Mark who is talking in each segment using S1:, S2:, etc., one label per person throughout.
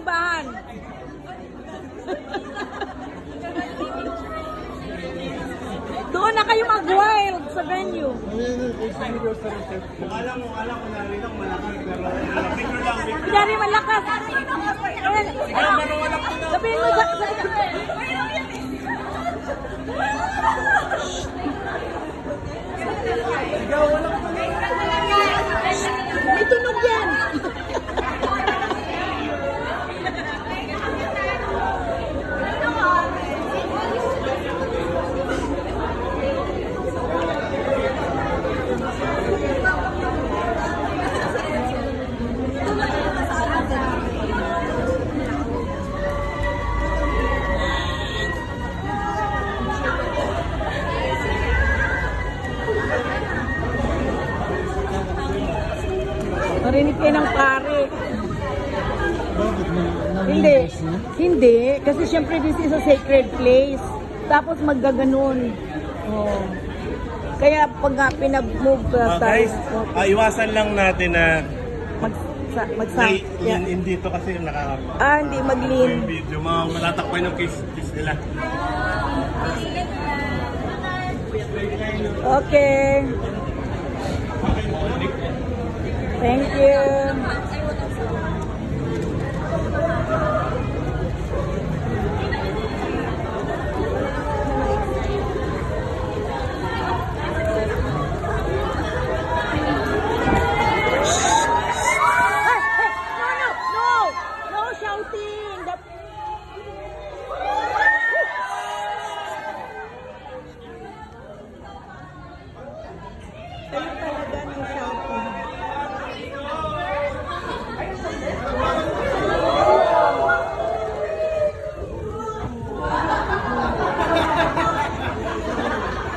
S1: simbahan. Doon na kayo mag-wild sa venue.
S2: Alam ko na rin ang malaki, pero picture lang.
S1: Dari malakas. Sabihin mo sa... May tunog yan. Marinig kayo ng pare. Hindi. Kasi syempre this is a sacred place. Tapos maggaganon. Oh. Kaya pag pinag-move ka tayo.
S2: Guys, iwasan lang natin na
S1: yeah.
S2: Hindi to kasi naka...
S1: Hindi mag-lean.
S2: Yung video, matatakpan yung kiss nila.
S1: Okay. Thank you. No shouting. Kayo talaga ng shouting.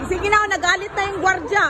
S1: Sige na, nagalit na yung gwardya.